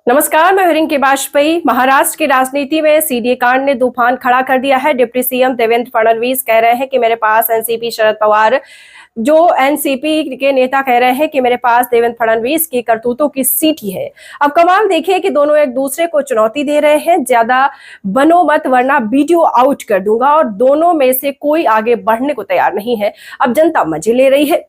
नमस्कार, मैं रिंकी बाजपेयी। महाराष्ट्र की राजनीति में सीडीए कांड ने तूफान खड़ा कर दिया है। डिप्टी सीएम देवेंद्र फडणवीस कह रहे हैं कि मेरे पास एनसीपी शरद पवार, जो एनसीपी के नेता कह रहे हैं कि मेरे पास देवेंद्र फडणवीस की करतूतों की सीटी है। अब कमाल देखिए कि दोनों एक दूसरे को चुनौती दे रहे हैं, ज्यादा बनो मत वरना वीडियो आउट कर दूंगा, और दोनों में से कोई आगे बढ़ने को तैयार नहीं है। अब जनता मजे ले रही है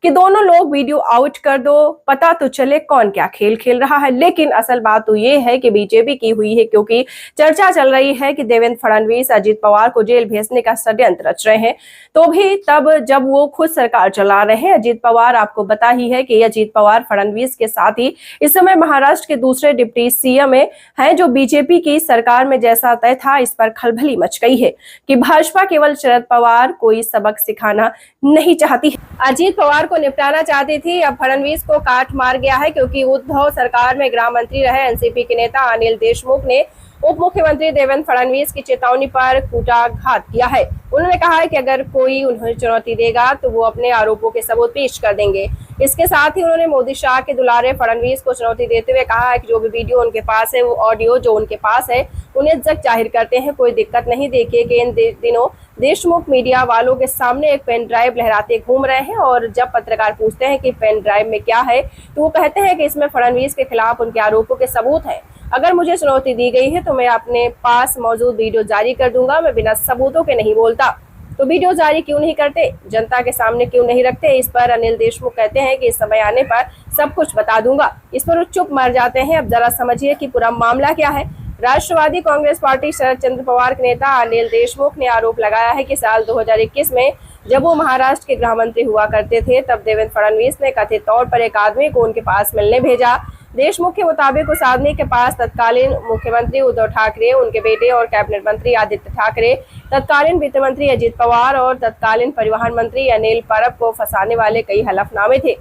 कि दोनों लोग वीडियो आउट कर दो, पता तो चले कौन क्या खेल खेल रहा है। लेकिन असल बात तो ये है कि बीजेपी की हुई है, क्योंकि चर्चा चल रही है कि देवेंद्र फडणवीस अजीत पवार को जेल भेजने का षड्यंत्र रच रहे हैं, तो भी तब जब वो खुद सरकार चला रहे हैं। अजीत पवार, आपको पता ही है कि अजीत पवार फडणवीस के साथ ही इस समय महाराष्ट्र के दूसरे डिप्टी सीएम हैं, जो बीजेपी की सरकार में जैसा तय था, इस पर खलबली मच गई है कि भाजपा केवल शरद पवार को सबक सिखाना नहीं चाहती। अजीत पवार को निपटाना चाहती थी, अब फडणवीस को काट मार गया है, क्योंकि उद्धव सरकार में गृह मंत्री रहे एनसीपी के नेता अनिल देशमुख ने उप मुख्यमंत्री देवेंद्र फडणवीस की चेतावनी पर कूटाघात किया है। उन्होंने कहा है कि अगर कोई उन्हें चुनौती देगा तो वो अपने आरोपों के सबूत पेश कर देंगे। इसके साथ ही उन्होंने मोदी शाह के दुलारे फडणवीस को चुनौती देते हुए कहा है कि जो भी वीडियो उनके पास है, वो ऑडियो जो उनके पास है, उन्हें जग जाहिर करते हैं, कोई दिक्कत नहीं। देखिए कि इन दिनों देशमुख मीडिया वालों के सामने एक पेन ड्राइव लहराते घूम रहे हैं, और जब पत्रकार पूछते हैं कि पेन ड्राइव में क्या है, तो वो कहते हैं कि इसमें फडणवीस के खिलाफ उनके आरोपों के सबूत हैं। अगर मुझे चुनौती दी गई है तो मैं अपने पास मौजूद वीडियो जारी कर दूंगा, मैं बिना सबूतों के नहीं बोलता। तो वीडियो जारी क्यों नहीं करते, जनता के सामने क्यों नहीं रखते? इस पर अनिल देशमुख कहते हैं कि इस समय आने पर सब कुछ बता दूंगा। इस पर वो चुप मर जाते हैं। अब जरा समझिए कि पूरा मामला क्या है। राष्ट्रवादी कांग्रेस पार्टी शरद चंद्र पवार के नेता अनिल देशमुख ने आरोप लगाया है कि साल 2021 में जब वो महाराष्ट्र के गृह मंत्री हुआ करते थे, तब देवेंद्र फडणवीस ने कथित तौर पर एक आदमी को उनके पास मिलने भेजा। देशमुख के मुताबिक उस आदमी के पास तत्कालीन मुख्यमंत्री उद्धव ठाकरे, उनके बेटे और कैबिनेट मंत्री आदित्य ठाकरे, तत्कालीन वित्त मंत्री अजित पवार और तत्कालीन परिवहन मंत्री अनिल परब को फंसाने वाले कई हलफनामे थे।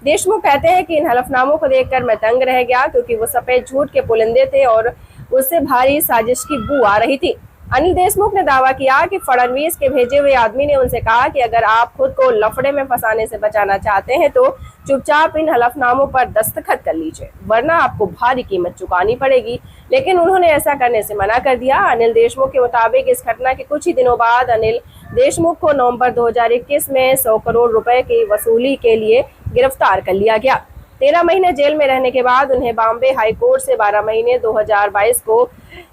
देशमुख कहते हैं कि इन हलफनामों को देखकर मैं दंग रह गया, क्योंकि वो सफेद झूठ के पुलिंदे थे और उससे भारी साजिश की बू आ रही थी। अनिल देशमुख ने दावा किया कि फडणवीस के भेजे हुए आदमी ने उनसे कहा कि अगर आप खुद को लफड़े में फंसाने से बचाना चाहते हैं तो चुपचाप इन हलफनामों पर दस्तखत कर लीजिए, वरना आपको भारी कीमत चुकानी पड़ेगी। लेकिन उन्होंने ऐसा करने से मना कर दिया। अनिल देशमुख के मुताबिक इस घटना के कुछ ही दिनों बाद अनिल देशमुख को नवंबर 2021 में 100 करोड़ रुपए की वसूली के लिए गिरफ्तार कर लिया गया। 13 महीने जेल में रहने के बाद उन्हें बॉम्बे हाई कोर्ट से 12 महीने 2022 को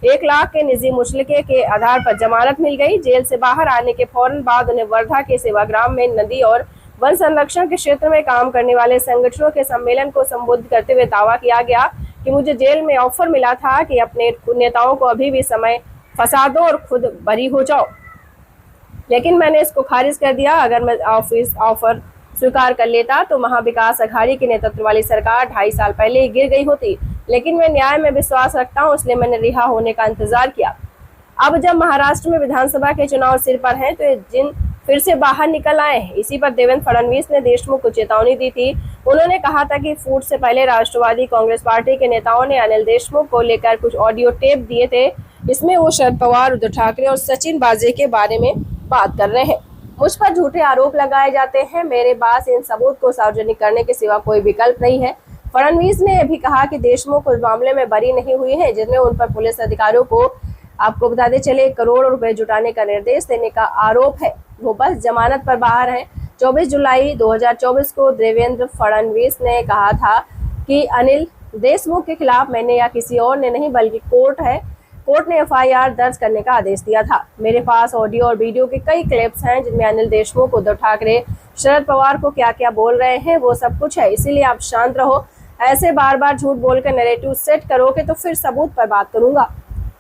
1 लाख के निजी मुचलके के आधार पर जमानत मिल गई। जेल से बाहर आने के फौरन बाद उन्हें वर्धा के सेवाग्राम में नदी और वन संरक्षण के क्षेत्र में काम करने वाले संगठनों के सम्मेलन को संबोधित करते हुए दावा किया गया कि मुझे जेल में ऑफर मिला था कि अपने नेताओं को अभी भी समय फंसा दो और खुद बरी हो जाओ, लेकिन मैंने इसको खारिज कर दिया। अगर मैं ऑफर स्वीकार कर लेता तो महाविकास अघाड़ी के नेतृत्व वाली सरकार 2.5 साल पहले ही गिर गई होती। लेकिन मैं न्याय में विश्वास रखता हूं, इसलिए मैंने रिहा होने का इंतजार किया। अब जब महाराष्ट्र में विधानसभा के चुनाव सिर पर हैं, तो जिन फिर से बाहर निकल आए हैं। इसी पर देवेंद्र फडणवीस ने देशमुख को चेतावनी दी थी। उन्होंने कहा था कि फूट से पहले राष्ट्रवादी कांग्रेस पार्टी के नेताओं ने अनिल देशमुख को लेकर कुछ ऑडियो टेप दिए थे। इसमें वो शरद पवार, उद्धव ठाकरे और सचिन वाजे के बारे में बात कर रहे हैं। मुझ पर झूठे आरोप लगाए जाते हैं, मेरे पास इन सबूत को सार्वजनिक करने के सिवा कोई विकल्प नहीं है। फडणवीस ने भी कहा कि देशमुख उस मामले में बरी नहीं हुई है जिसमें उन पर पुलिस अधिकारियों को, आपको बताते चले, करोड़ों रुपए जुटाने का निर्देश देने का आरोप है। वो बस जमानत पर बाहर है। 24 जुलाई 2024 को देवेंद्र फडणवीस ने कहा था कि अनिल देशमुख के खिलाफ मैंने या किसी और ने नहीं, बल्कि कोर्ट ने एफआईआर दर्ज करने का आदेश दिया था। मेरे पास ऑडियो और वीडियो के कई क्लिप्स हैं जिनमें अनिल देशमुख, उद्धव ठाकरे, शरद पवार को क्या क्या बोल रहे हैं, वो सब कुछ है। इसीलिए आप शांत रहो। ऐसे बार बार झूठ बोलकर नैरेटिव सेट करोगे तो फिर सबूत पर बात करूंगा।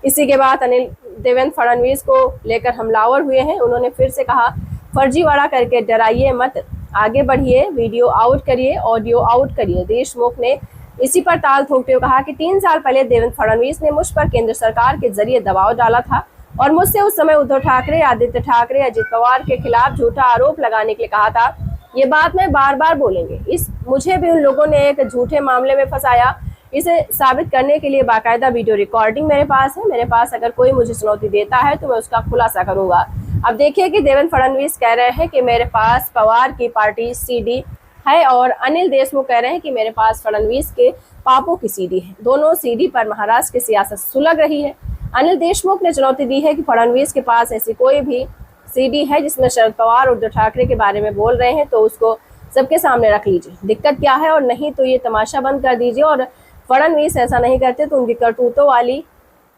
इसी के बाद अनिल देवेंद्र फडणवीस को लेकर हमलावर हुए हैं। उन्होंने फिर से कहा, फर्जीवाड़ा करके डराइए मत, आगे बढ़िए, वीडियो आउट करिए, ऑडियो आउट करिए। देशमुख ने इसी पर ताल ठोकते हुए कहा कि 3 साल पहले देवेंद्र फडणवीस ने मुझ पर केंद्र सरकार के जरिए दबाव डाला था और मुझसे उस समय उद्धव ठाकरे, आदित्य ठाकरे, अजित पवार के खिलाफ झूठा आरोप लगाने के लिए कहा था। ये बात मैं बार बार बोलेंगे। मुझे भी उन लोगों ने एक झूठे मामले में फंसाया। इसे साबित करने के लिए बाकायदा वीडियो रिकॉर्डिंग मेरे पास है। मेरे पास अगर कोई मुझे चुनौती देता है तो मैं उसका खुलासा करूंगा। अब देखिए कि देवेंद्र फडणवीस कह रहे हैं कि मेरे पास पवार की पार्टी सीडी है और अनिल देशमुख कह रहे हैं कि मेरे पास फडणवीस के पापों की सीडी है। दोनों सीडी पर महाराष्ट्र की सियासत सुलग रही है। अनिल देशमुख ने चुनौती दी है कि फडणवीस के पास ऐसी कोई भी सीडी है जिसमें शरद पवार और उद्धव ठाकरे के बारे में बोल रहे हैं तो उसको सबके सामने रख लीजिए, दिक्कत क्या है, और नहीं तो ये तमाशा बंद कर दीजिए। और फडणवीस ऐसा नहीं करते तो उनकी करतूतों वाली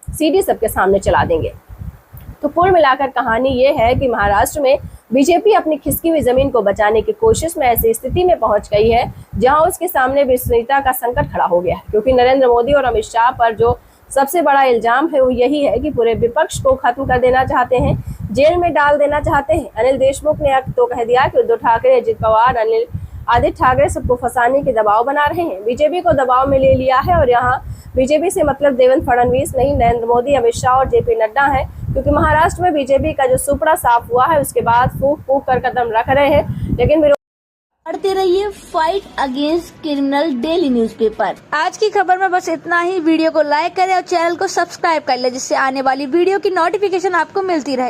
सीडी सबके सामने चला देंगे। तो कुल मिलाकर कहानी ये है कि महाराष्ट्र में बीजेपी अपनी खिसकी हुई जमीन को बचाने की कोशिश में ऐसी स्थिति में पहुंच गई है जहां उसके सामने विश्वसनीयता का संकट खड़ा हो गया है, क्योंकि नरेंद्र मोदी और अमित शाह पर जो सबसे बड़ा इल्जाम है वो यही है कि पूरे विपक्ष को खत्म कर देना चाहते हैं, जेल में डाल देना चाहते हैं। अनिल देशमुख ने अब तो कह दिया कि उद्धव ठाकरे, अजित पवार, आदित्य ठाकरे सबको फंसाने के दबाव बना रहे हैं, बीजेपी को दबाव में ले लिया है। और यहाँ बीजेपी से मतलब देवेंद्र फडणवीस नहीं, नरेंद्र मोदी, अमित शाह और जेपी नड्डा है, क्योंकि महाराष्ट्र में बीजेपी का जो सुपड़ा साफ हुआ है उसके बाद फूक फूक कर कदम रख रहे हैं। लेकिन पढ़ते रहिए fight against criminal daily newspaper. आज की खबर में बस इतना ही। वीडियो को लाइक करें और चैनल को सब्सक्राइब कर लें जिससे आने वाली वीडियो की नोटिफिकेशन आपको मिलती रहे।